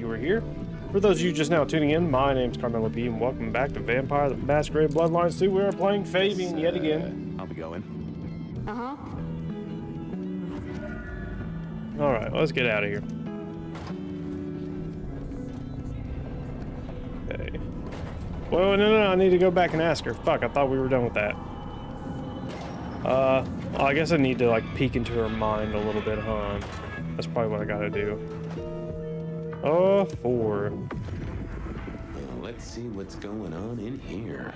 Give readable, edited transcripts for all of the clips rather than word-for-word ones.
you were here. For those of you just now tuning in, my name's CarmelOP, and welcome back to Vampire the Masquerade Bloodlines 2. We are playing Fabian yet again. I'll be going. Alright, let's get out of here. Okay. Well, no, I need to go back and ask her. Fuck, I thought we were done with that. I guess I need to, like, peek into her mind a little bit, huh? That's probably what I gotta do. Oh, 4. Let's see what's going on in here.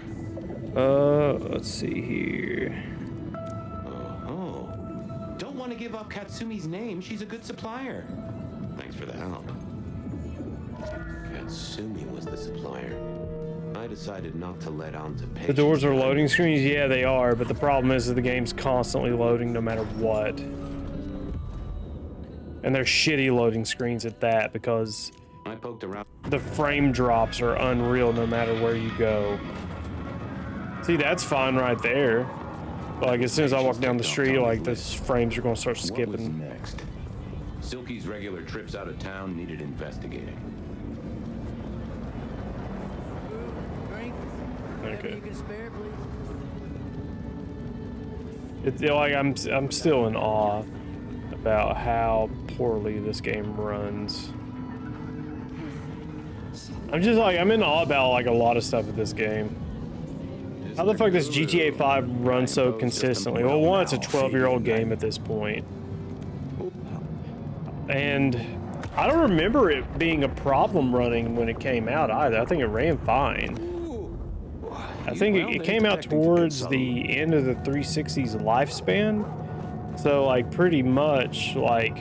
Let's see here. Oh. Don't want to give up Katsumi's name. She's a good supplier. Thanks for the help. Katsumi was the supplier. I decided not to let on to pay. The doors are loading screens? Yeah, they are, but the problem is that the game's constantly loading no matter what. And they're shitty loading screens at that, because I poked around. the frame drops are unreal no matter where you go. See, that's fine right there. Like, as soon as I walk down the street, like, the frames are going to start skipping. What was next? Silky's regular trips out of town needed investigating. Okay. It's like I'm still in awe about how poorly this game runs. I'm in awe about like a lot of stuff with this game. How the fuck does GTA 5 run so consistently? Well, one, it's a 12-year-old game at this point. And I don't remember it being a problem running when it came out either. I think it ran fine. I think it came out towards the end of the 360's lifespan. So, like, pretty much, like,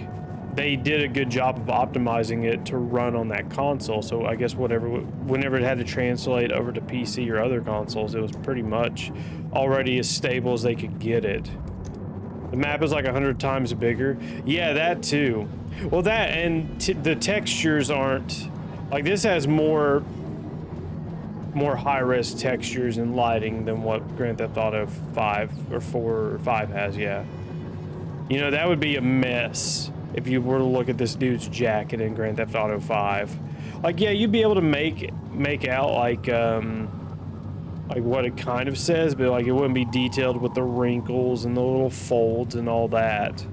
they did a good job of optimizing it to run on that console. So I guess whenever it had to translate over to PC or other consoles, it was pretty much already as stable as they could get it. The map is like 100 times bigger. Yeah, that too. Well, that and the textures aren't, like, this has more high-res textures and lighting than what Grand Theft Auto 5 or 4 or 5 has, yeah. You know, that would be a mess if you were to look at this dude's jacket in Grand Theft Auto 5. Like, yeah, you'd be able to make out like what it kind of says, but like it wouldn't be detailed with the wrinkles and the little folds and all that.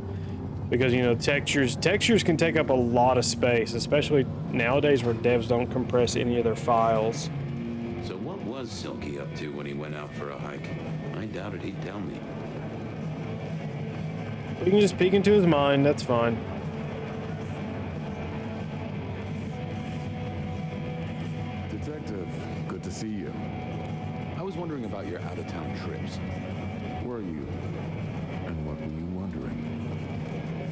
Because, you know, textures can take up a lot of space, especially nowadays where devs don't compress any of their files. So what was Silky up to when he went out for a hike? I doubted he'd tell me. We can just peek into his mind, that's fine. Detective, good to see you. I was wondering about your out-of-town trips. Were you? And what were you wondering?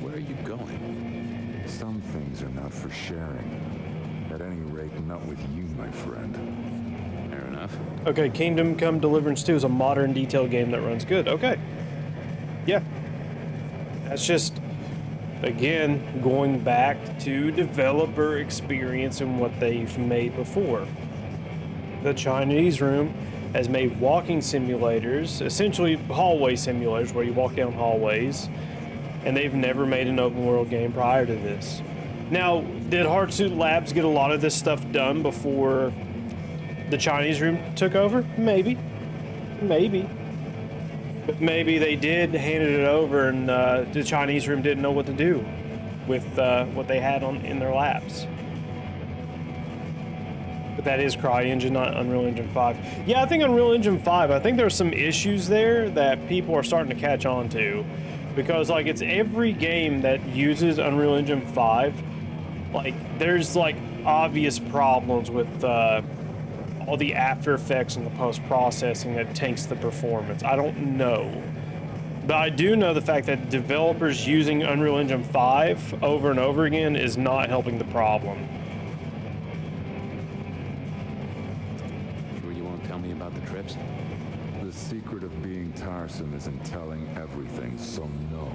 Where are you going? Some things are not for sharing. At any rate, not with you, my friend. Fair enough. Okay, Kingdom Come Deliverance 2 is a modern detail game that runs good. Okay. Yeah. That's just, again, going back to developer experience and what they've made before. The Chinese Room has made walking simulators, essentially hallway simulators where you walk down hallways, and they've never made an open world game prior to this. Now, did Hardsuit Labs get a lot of this stuff done before the Chinese Room took over? Maybe. But maybe they did handed it over and the Chinese Room didn't know what to do with what they had in their laps. But that is CryEngine, not Unreal Engine 5. Yeah, I think Unreal Engine 5, I think there's some issues there that people are starting to catch on to. Because, like, it's every game that uses Unreal Engine 5, like, there's, like, obvious problems with all the after effects and the post-processing that tanks the performance. I don't know. But I do know the fact that developers using Unreal Engine 5 over and over again is not helping the problem. Sure you won't tell me about the trips? The secret of being tiresome isn't telling everything, so no.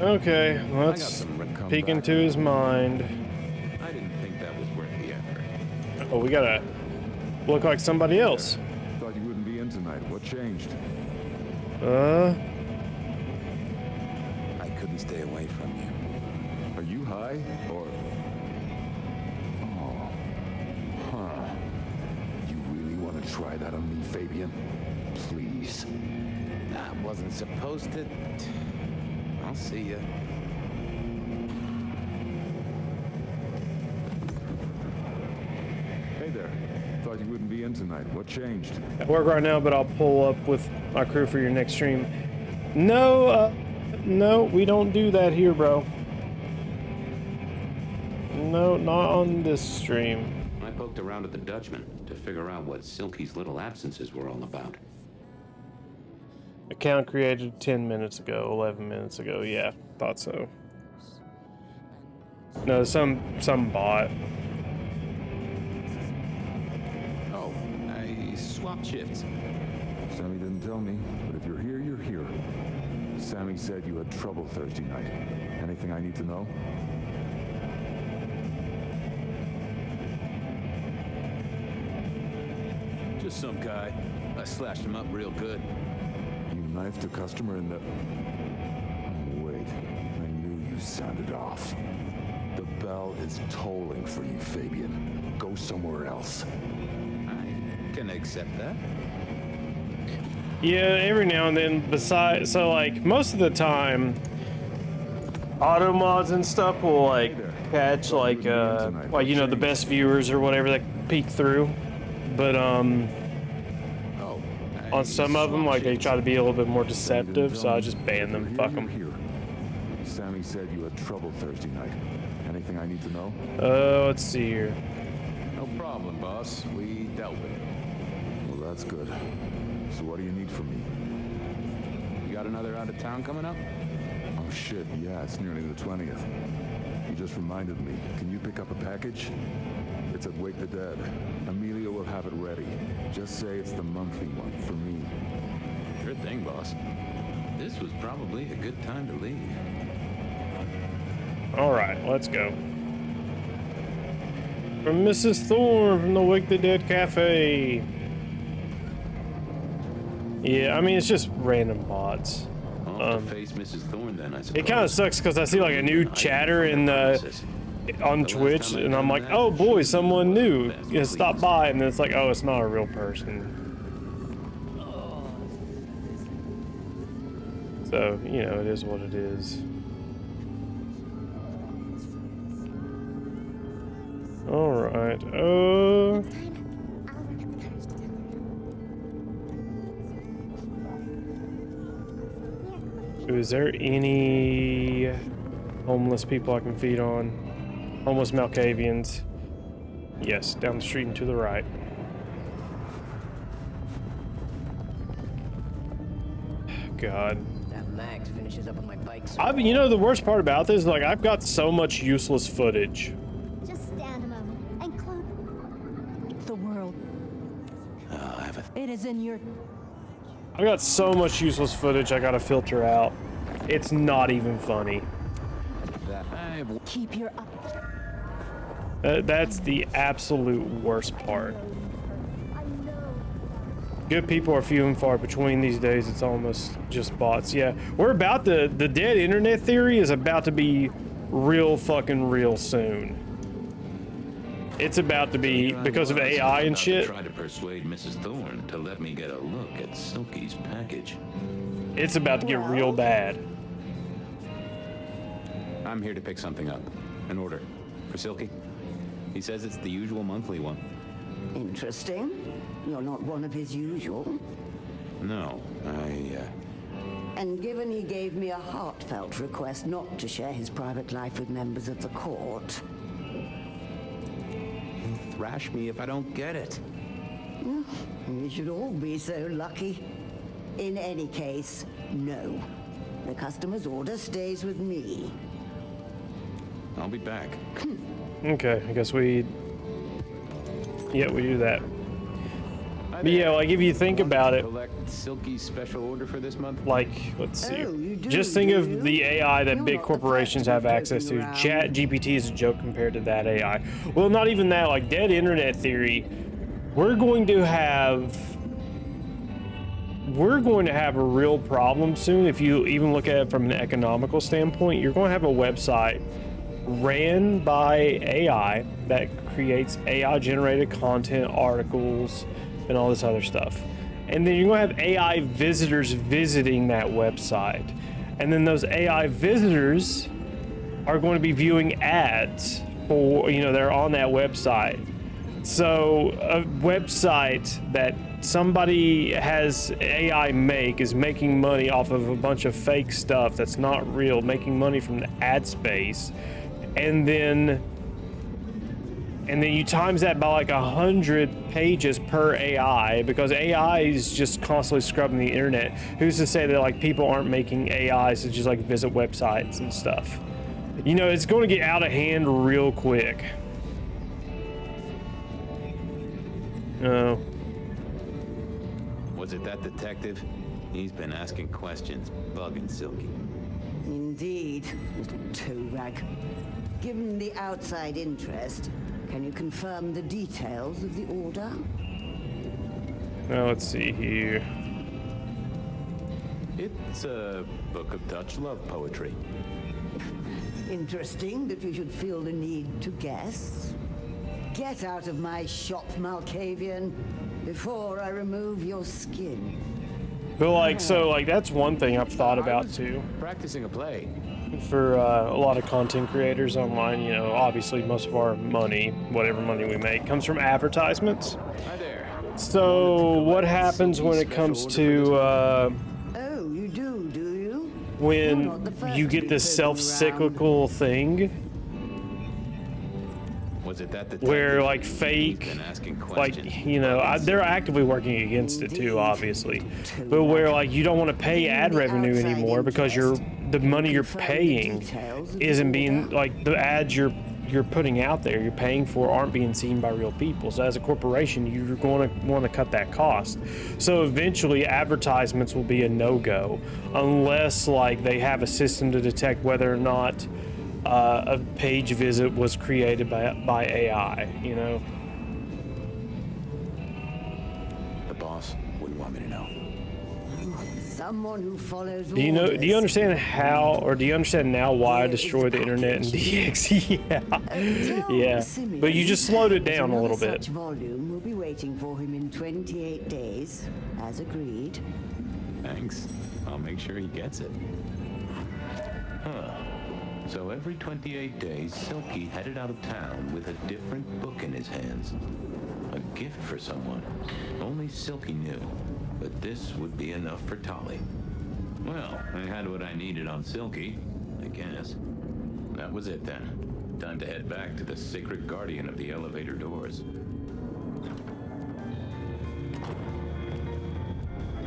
Okay, let's peek into his mind. I didn't think that was worth the effort. Oh, we gotta look like somebody else. Thought you wouldn't be in tonight. What changed? I couldn't stay away from you. Are you high? Or try that on me, Fabian. Please. That wasn't supposed to... I'll see ya. Hey there. Thought you wouldn't be in tonight. What changed? At work right now, but I'll pull up with my crew for your next stream. No, no, we don't do that here, bro. No, not on this stream. I poked around at the Dutchman to figure out what Silky's little absences were all about. Account created 10 minutes ago, 11 minutes ago. Yeah, thought so. No, some bot. Oh, I swapped shifts. Sammy didn't tell me, but if you're here, you're here. Sammy said you had trouble Thursday night. Anything I need to know? Just some guy. I slashed him up real good. You knifed a customer in the... Oh, wait. I knew you sounded off. The bell is tolling for you, Fabian. Go somewhere else. I can accept that. Yeah, every now and then, besides, so like, most of the time, auto mods and stuff will like catch like, you know, the best viewers or whatever that peek through. But, on some of them, like, they try to be a little bit more deceptive, so I just ban them. Fuck them. Sammy said you had trouble Thursday night. Anything I need to know? Let's see here. No problem, boss. We dealt with it. Well, that's good. So what do you need from me? You got another out of town coming up? Oh shit, yeah, it's nearly the 20th. You just reminded me. Can you pick up a package? It's at Wake the Dead. Amelia will have it ready. Just say it's the monthly one for me. Sure thing, boss. This was probably a good time to leave. Alright, let's go. From Mrs. Thorne from the Wake the Dead Cafe. Yeah, I mean, it's just random bots. I'll have to face Mrs. Thorne then, I suppose. It kind of sucks because I see like a new chatter in the... on Twitch, and I'm like, oh boy, someone new stopped by, and then it's like, oh, it's not a real person. So, you know, it is what it is. Alright, is there any homeless people I can feed on? Homeless Malkavians. Yes, down the street and to the right. God. That Max finishes up with my bike. You know, the worst part about this is like I've got so much useless footage. Just stand a moment and close. The world. It is in your. I've got so much useless footage I gotta filter out. It's not even funny. Keep your up. That's the absolute worst part. Good people are few and far between these days. It's almost just bots. Yeah, we're about to... The dead internet theory is about to be real fucking real soon. It's about to be because of AI and shit. Try to persuade Mrs. Thorne to let me get a look at Silky's package. It's about to get real bad. I'm here to pick something up. An order. For Silky. He says it's the usual monthly one. Interesting. You're not one of his usual. No, And given he gave me a heartfelt request not to share his private life with members of the court. He'll thrash me if I don't get it. We should all be so lucky. In any case, no. The customer's order stays with me. I'll be back. Okay, I guess we... Yeah, we do that. But yeah, like if you think about it, Collect Silky's special order for this month? like, let's see. Oh, you do, Just think do of you? the AI that You're big not the corporations first have to be access to. poking around. Chat GPT is a joke compared to that AI. Well, not even that, like dead internet theory. We're going to have a real problem soon. If you even look at it from an economical standpoint, you're going to have a website ran by AI that creates AI generated content, articles, and all this other stuff. And then you're going to have AI visitors visiting that website. And then those AI visitors are going to be viewing ads for, you know, they're on that website. So a website that somebody has AI make is making money off of a bunch of fake stuff that's not real, making money from the ad space. And then you times that by like 100 pages per AI, because AI is just constantly scrubbing the internet. Who's to say that like people aren't making AIs to just like visit websites and stuff? You know, it's going to get out of hand real quick. Oh. Was it that detective? He's been asking questions, bugging Silky. Indeed, little toe rag. Given the outside interest, can you confirm the details of the order? Now let's see here. It's a book of Dutch love poetry. Interesting that you should feel the need to guess. Get out of my shop, Malkavian, before I remove your skin. But like, so like that's one thing I've thought about too. Practicing a play. For a lot of content creators online, you know, obviously most of our money, whatever money we make, comes from advertisements. Hi there. So what happens when it comes to Oh, you do you? when you get this self-cyclical thing Was it that detective? where like He's fake, been asking like, questions, you know, bugging they're actively working against it too, obviously, but where like you don't want to pay ad revenue anymore because the money you're paying isn't being, like, the ads you're putting out there, you're paying for, aren't being seen by real people. So as a corporation, you're going to want to cut that cost. So eventually advertisements will be a no-go unless like they have a system to detect whether or not a page visit was created by AI, you know. The boss wouldn't want me to know. Someone who follows Do you understand how, or do you understand now why I destroyed the internet and DX? Yeah. But you just slowed it down a little bit. Such volume will be waiting for him in 28 days, as agreed. Thanks. I'll make sure he gets it. Huh. So every 28 days, Silky headed out of town with a different book in his hands. A gift for someone. Only Silky knew. But this would be enough for Tolly. Well, I had what I needed on Silky, I guess. That was it then. Time to head back to the sacred guardian of the elevator doors.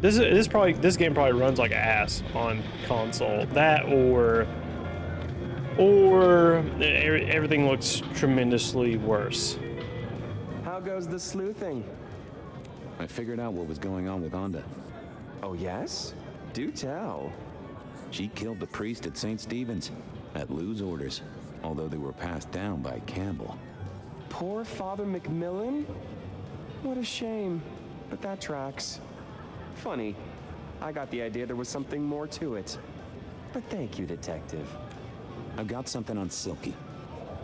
This game probably runs like ass on console. That or everything looks tremendously worse. How goes the sleuthing? I figured out what was going on with Onda. Oh, yes? Do tell. She killed the priest at St. Stephen's, at Lou's orders, although they were passed down by Campbell. Poor Father Macmillan? What a shame, but that tracks. Funny, I got the idea there was something more to it. But thank you, Detective. I've got something on Silky.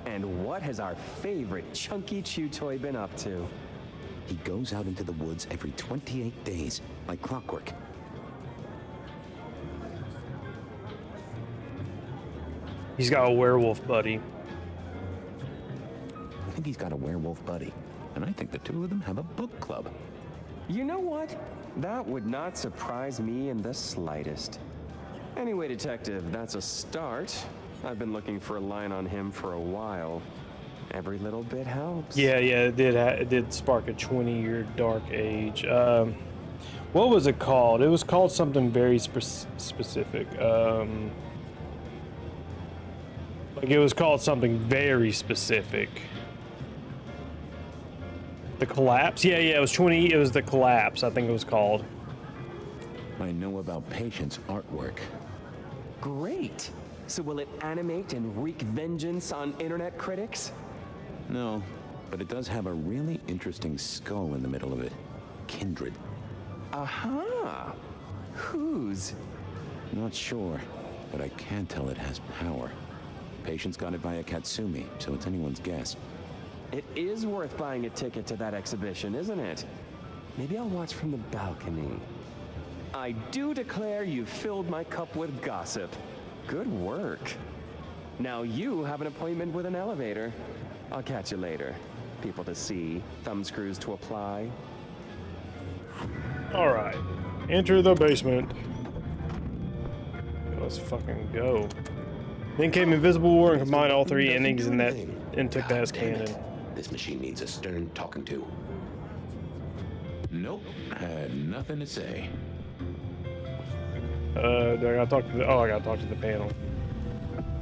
And what has our favorite chunky chew toy been up to? He goes out into the woods every 28 days, like clockwork. He's got a werewolf buddy. I think he's got a werewolf buddy, and I think the two of them have a book club. You know what? That would not surprise me in the slightest. Anyway, Detective, that's a start. I've been looking for a line on him for a while. Every little bit helps. Yeah, it did spark a 20-year dark age. What was it called? It was called something very specific. Like it was called something very specific. The Collapse? Yeah, it was it was The Collapse, I think it was called. I know about Patient's artwork. Great. So will it animate and wreak vengeance on internet critics? No, but it does have a really interesting skull in the middle of it. Kindred. Aha! Whose? Not sure, but I can tell it has power. Patient's got it via Katsumi, so it's anyone's guess. It is worth buying a ticket to that exhibition, isn't it? Maybe I'll watch from the balcony. I do declare you've filled my cup with gossip. Good work. Now you have an appointment with an elevator. I'll catch you later. People to see, thumbscrews to apply. Alright. Enter the basement. Let's fucking go. Then came Invisible War and combined all three endings in that and took that as canon. This machine needs a stern talking to. Nope, had nothing to say. Do I gotta talk to the I gotta talk to the panel.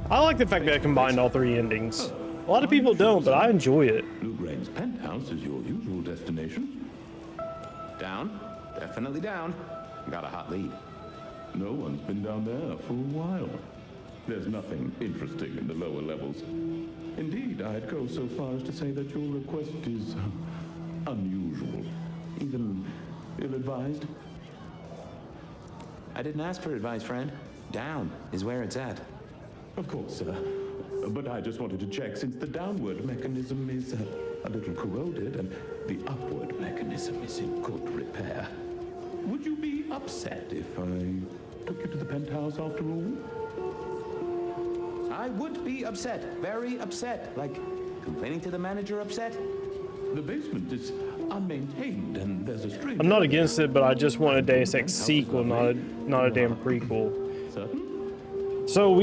I like the fact that it combined all three endings. A lot of people don't, but I enjoy it. Blue-Grain's penthouse is your usual destination. Down, definitely down. Got a hot lead. No one's been down there for a while. There's nothing interesting in the lower levels. Indeed, I'd go so far as to say that your request is unusual, even ill-advised. I didn't ask for advice, friend. Down is where it's at. Of course, sir. But I just wanted to check since the downward mechanism is a little corroded and the upward mechanism is in good repair. Would you be upset if I took you to the penthouse after all? I would be upset, very upset. Like complaining to the manager upset. The basement is unmaintained and there's a strange... I'm not against it, but I just want a Deus Ex sequel, not a damn prequel. Certain? So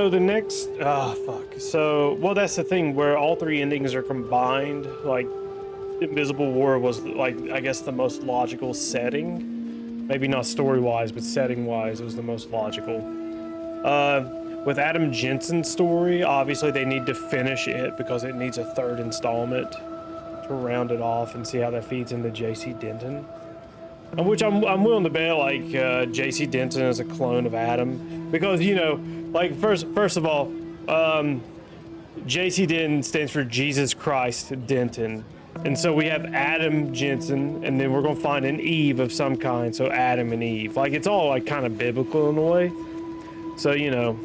the next fuck. So well, that's the thing where all three endings are combined. Like Invisible War was like I guess the most logical setting. Maybe not story-wise, but setting-wise, it was the most logical. With Adam Jensen's story, obviously they need to finish it because it needs a third installment to round it off and see how that feeds into J.C. Denton. Which I'm willing to bet like J.C. Denton is a clone of Adam because you know like first of all J.C. Denton stands for Jesus Christ Denton, and so we have Adam Jensen and then we're gonna find an Eve of some kind, so Adam and Eve, like it's all like kind of biblical in a way, so you know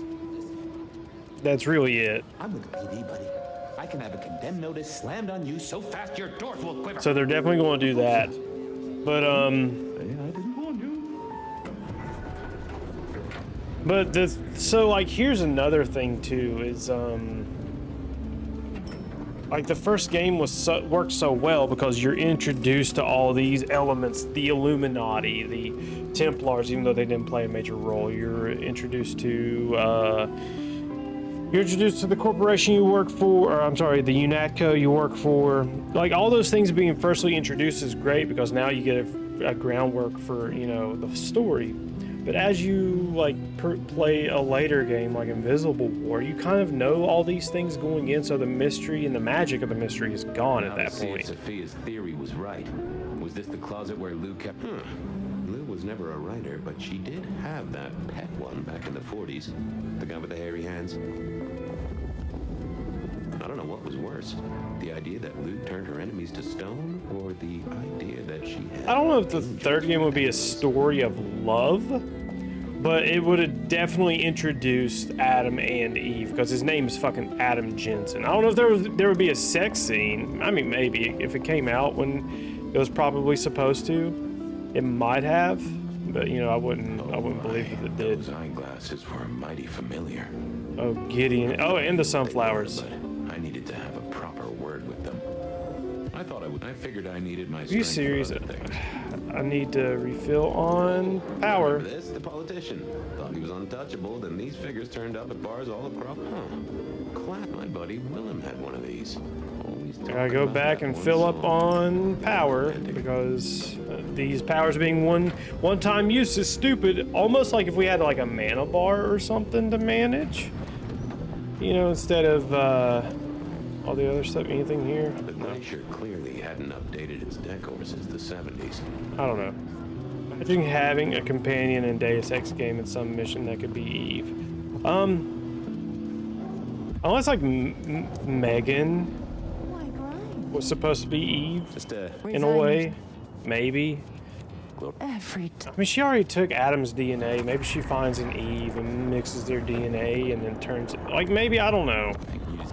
that's really it. I'm with the PD, buddy. I can have a condemned notice slammed on you so fast your doors will quiver. So they're definitely going to do that. But I didn't warn you. but so like here's another thing too is like the first game worked so well because you're introduced to all these elements, the Illuminati, the Templars, even though they didn't play a major role. You're introduced to the corporation you work for, or I'm sorry, the UNATCO you work for. Like all those things being firstly introduced is great because now you get a groundwork for, you know, the story. But as you like play a later game like Invisible War, you kind of know all these things going in, so the mystery and the magic of the mystery is gone at that point. Sophia's theory was right. Was this the closet where Lou kept... Lou was never a writer, but she did have that pet one back in the 40s. The guy with the hairy hands. I don't know what was worse. The idea that Lou turned her enemies to stone, or the idea that she had... I don't know if the third game would be a story of love, but it would have definitely introduced Adam and Eve, because his name is fucking Adam Jensen. I don't know if there would be a sex scene. I mean, maybe. If it came out when it was probably supposed to, it might have. But, you know, I wouldn't believe that it did. Those eyeglasses were mighty familiar. Oh, Gideon. Oh, and the sunflowers. I needed to have a proper word with them. I thought I would. I figured I needed my Are you strength serious? for other things. I need to refill on power. Remember this? The politician. Thought he was untouchable, then these figures turned up at bars all across. Clap. My buddy Willem had one of these. Always I gotta go back and fill up on power because these powers being one-time use is stupid. Almost like if we had like a mana bar or something to manage, you know, instead of all the other stuff. Anything here? The Glacier clearly hadn't updated its decor since the 70s. I don't know. I think having a companion in Deus Ex game in some mission that could be Eve. Unless like Megan was supposed to be Eve, Just in a way, maybe. Every I mean, she already took Adam's DNA. Maybe she finds an Eve and mixes their DNA and then turns it. Like, maybe, I don't know.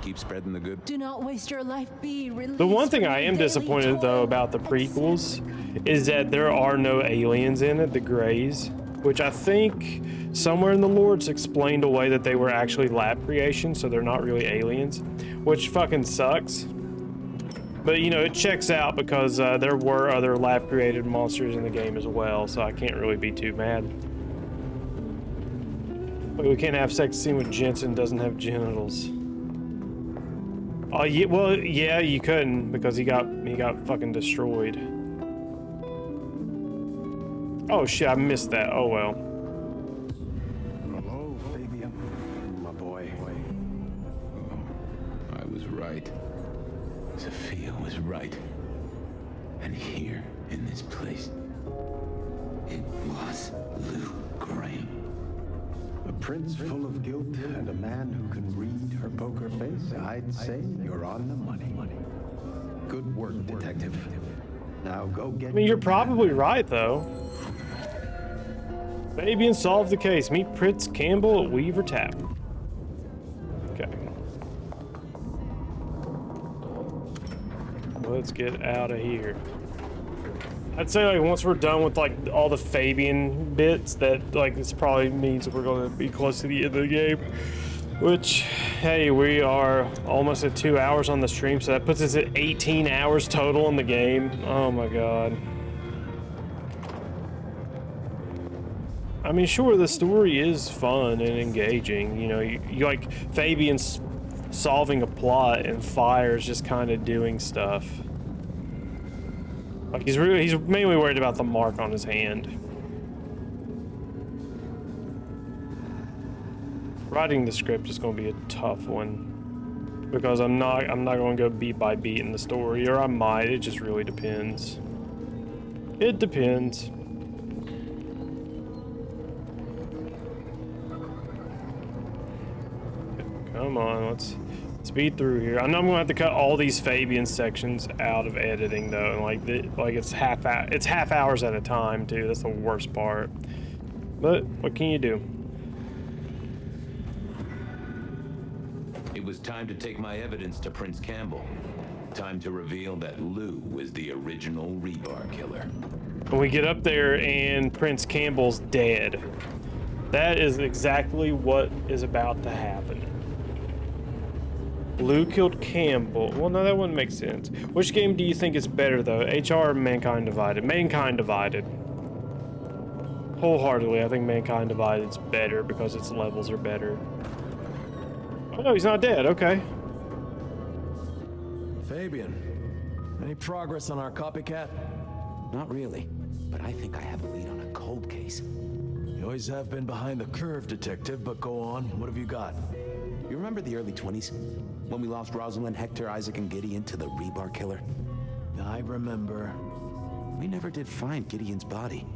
keep spreading the good. Do not waste your life. Be released. The one thing from I your am daily disappointed though toil about the and prequels is that there are no aliens in it, the Greys, which I think somewhere in the lore it's explained away that they were actually lab creations, so they're not really aliens, which fucking sucks. But you know, it checks out because there were other lab created monsters in the game as well, so I can't really be too mad. But we can't have sex scene with Jensen doesn't have genitals. Oh yeah, well yeah, you couldn't because he got fucking destroyed. Oh shit, I missed that. Oh well. Hello, Fabian. My boy. I was right. Sophia was right. And here, in this place, it was Lou Graham. A prince full of guilt and a man who can read her poker face. I'd say you're on the money. Good work, detective. Now go get. I mean, you're probably right though. Fabian solved the case. Meet Prince Campbell at Weaver Tap. Okay. Let's get out of here. I'd say like once we're done with like all the Fabian bits, that like this probably means we're going to be close to the end of the game. Which, hey, we are almost at 2 hours on the stream, so that puts us at 18 hours total in the game. Oh my god. I mean, sure, the story is fun and engaging. You know, you like Fabian's solving a plot and Fire's just kind of doing stuff. Like he's mainly worried about the mark on his hand. Writing the script is going to be a tough one because I'm not going to go beat by beat in the story, or I might. It just really depends. It depends. Come on, let's speed through here. I know I'm gonna have to cut all these Fabian sections out of editing though, and like it's half hours at a time too. That's the worst part. But what can you do? It was time to take my evidence to Prince Campbell. Time to reveal that Lou was the original rebar killer. When we get up there and Prince Campbell's dead, that is exactly what is about to happen. Lou killed Campbell. Well, no, that wouldn't make sense. Which game do you think is better, though? HR or Mankind Divided? Mankind Divided. Wholeheartedly, I think Mankind Divided's better because its levels are better. Oh, no, he's not dead. Okay. Fabian, any progress on our copycat? Not really, but I think I have a lead on a cold case. You always have been behind the curve, detective, but go on. What have you got? You remember the early 20s? When we lost Rosalind, Hector, Isaac, and Gideon to the rebar killer? I remember. We never did find Gideon's body,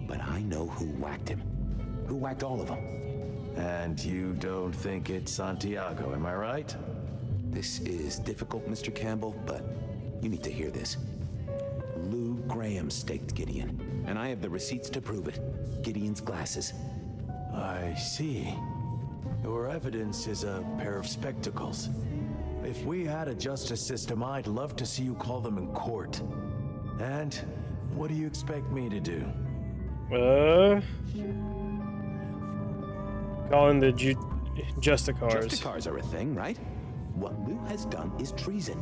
but I know who whacked him. Who whacked all of them. And you don't think it's Santiago, am I right? This is difficult, Mr. Campbell, but you need to hear this. Lou Graham staked Gideon, and I have the receipts to prove it. Gideon's glasses. I see. Your evidence is a pair of spectacles. If we had a justice system, I'd love to see you call them in court. And what do you expect me to do? Calling the Justicars. Justicars are a thing, right? What Lou has done is treason.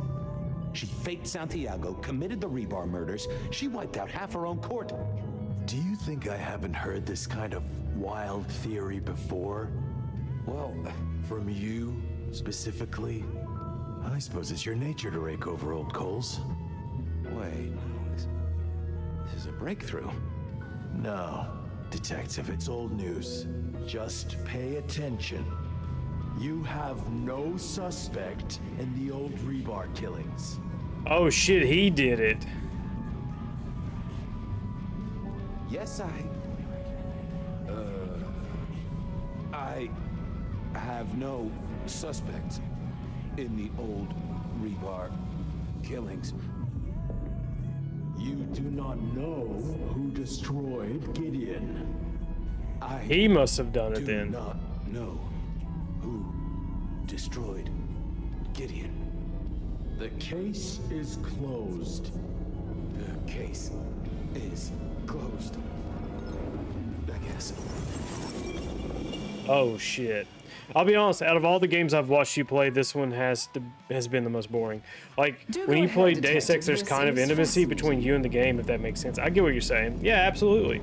She faked Santiago, committed the rebar murders. She wiped out half her own court. Do you think I haven't heard this kind of wild theory before? Well, from you, specifically? I suppose it's your nature to rake over old coals. Wait, this is a breakthrough. No, detective, it's old news. Just pay attention. You have no suspect in the old rebar killings. Oh shit, he did it. Yes, I have no suspects in the old rebar killings. You do not know who destroyed Gideon. He must have done it then. I do not know who destroyed Gideon. The case is closed. The case is closed. I guess. Oh shit. I'll be honest, out of all the games I've watched you play, this one has been the most boring. Like, when you play Deus Ex, there's kind of intimacy between you and the game, if that makes sense. I get what you're saying. Yeah, absolutely.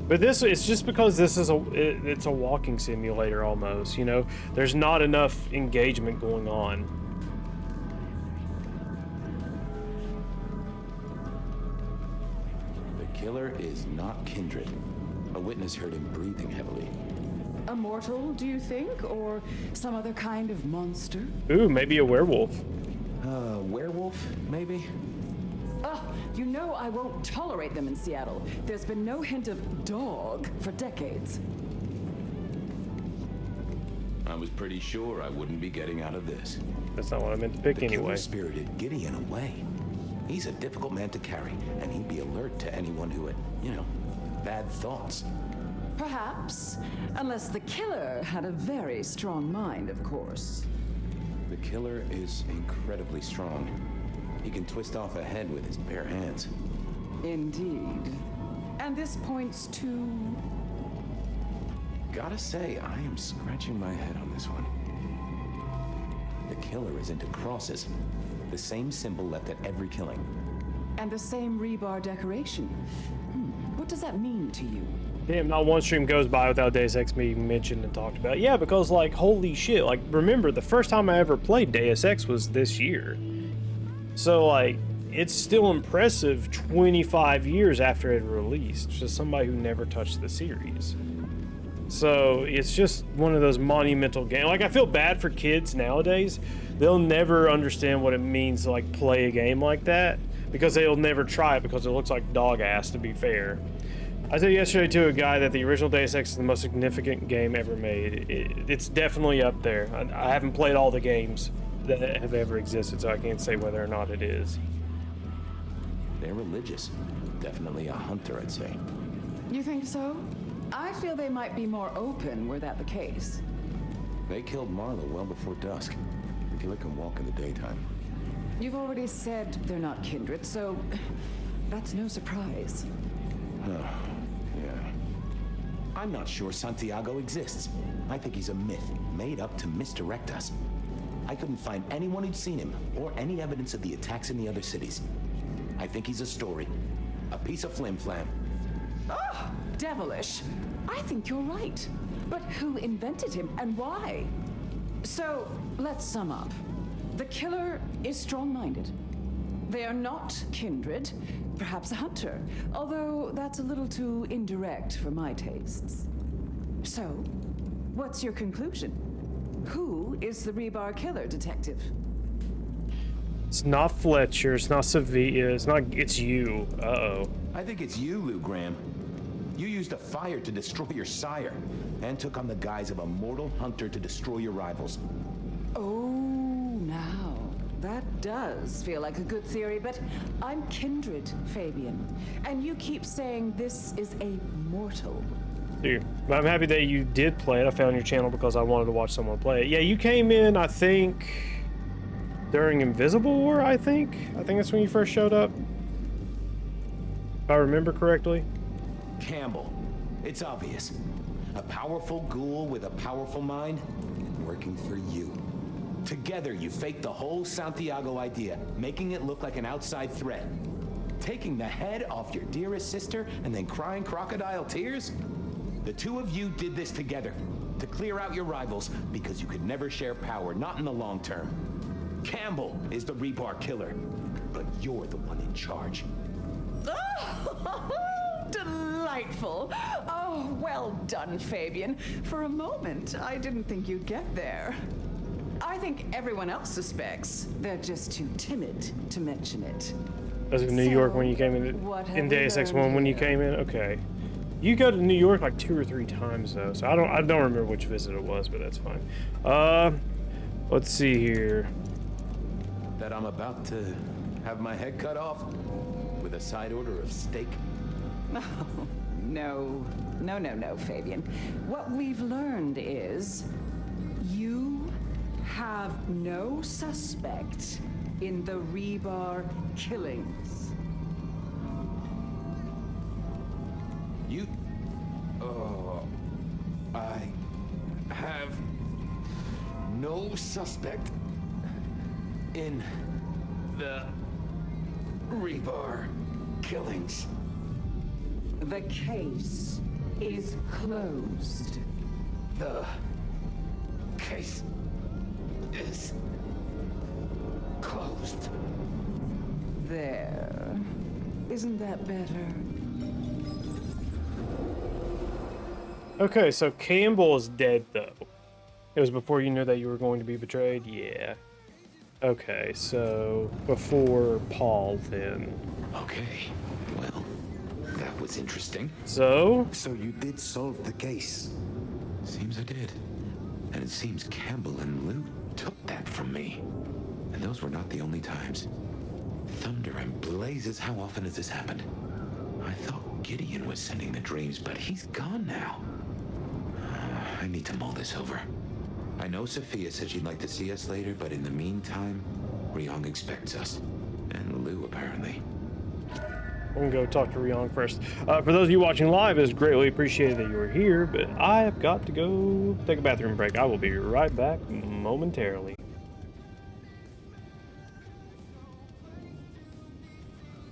But this, it's just because this is it's a walking simulator almost, you know? There's not enough engagement going on. The killer is not Kindred. A witness heard him breathing heavily. A mortal, do you think? Or some other kind of monster? Ooh, maybe a werewolf. Werewolf, maybe? You know I won't tolerate them in Seattle. There's been no hint of dog for decades. I was pretty sure I wouldn't be getting out of this. That's not what I meant to pick anyway. The spirited Gideon away. He's a difficult man to carry, and he'd be alert to anyone who had, you know, bad thoughts. Perhaps, unless the killer had a very strong mind, of course. The killer is incredibly strong. He can twist off a head with his bare hands. Indeed. And this points to... Gotta say, I am scratching my head on this one. The killer is into crosses. The same symbol left at every killing. And the same rebar decoration. What does that mean to you? Damn, not one stream goes by without Deus Ex being mentioned and talked about. Yeah, because, like, holy shit. Like, remember, the first time I ever played Deus Ex was this year. So, like, it's still impressive 25 years after it released. Just somebody who never touched the series. So, it's just one of those monumental games. Like, I feel bad for kids nowadays. They'll never understand what it means to, like, play a game like that. Because they'll never try it because it looks like dog ass, to be fair. I said yesterday to a guy that the original Deus Ex is the most significant game ever made. It's definitely up there. I haven't played all the games that have ever existed, so I can't say whether or not it is. They're religious. Definitely a hunter, I'd say. You think so? I feel they might be more open were that the case. They killed Marla well before dusk. The killer can walk in the daytime. You've already said they're not kindred, so that's no surprise. Yeah. I'm not sure Santiago exists. I think he's a myth, made up to misdirect us. I couldn't find anyone who'd seen him, or any evidence of the attacks in the other cities. I think he's a story. A piece of flim-flam. Oh, devilish. I think you're right. But who invented him, and why? So, let's sum up. The killer is strong-minded. They are not kindred, perhaps a hunter, although that's a little too indirect for my tastes. So, what's your conclusion? Who is the rebar killer, detective? It's not Fletcher, it's not Sevilla, it's you. Uh-oh. I think it's you, Lou Graham. You used a fire to destroy your sire, and took on the guise of a mortal hunter to destroy your rivals. Oh, now. That does feel like a good theory, but I'm kindred, Fabian. And you keep saying this is a mortal. Dude, but I'm happy that you did play it. I found your channel because I wanted to watch someone play it. Yeah, you came in, I think, during Invisible War, I think. I think that's when you first showed up. If I remember correctly. Campbell. It's obvious. A powerful ghoul with a powerful mind, working for you. Together, you faked the whole Santiago idea, making it look like an outside threat. Taking the head off your dearest sister and then crying crocodile tears? The two of you did this together, to clear out your rivals, because you could never share power, not in the long term. Campbell is the rebar killer, but you're the one in charge. Delightful. Oh, well done, Fabian. For a moment, I didn't think you'd get there. I think everyone else suspects. They're just too timid to mention it. Was it New York when you came in Deus Ex 1 when you came in? Okay. You go to New York like 2 or 3 times though, so I don't remember which visit it was, but that's fine. Let's see here. That I'm about to have my head cut off with a side order of steak. No, Fabian. What we've learned is you have no suspect in the Rebar killings. You... I have no suspect in the Rebar killings. The case is closed. The case is closed. There. Isn't that better? Okay, so Campbell is dead, though. It was before you knew that you were going to be betrayed? Yeah. Okay, so before Paul, then. Okay, well, that was interesting. So you did solve the case? Seems I did. And it seems Campbell and Lou took that from me. And those were not the only times. Thunder and blazes, how often has this happened? I thought Gideon was sending the dreams, but he's gone now. I need to mull this over. I know Sophia said she'd like to see us later, but in the meantime, Ryong expects us. And Lou, apparently. I'm going to go talk to Ryong first. For those of you watching live, it's greatly appreciated that you were here, but I have got to go take a bathroom break. I will be right back momentarily.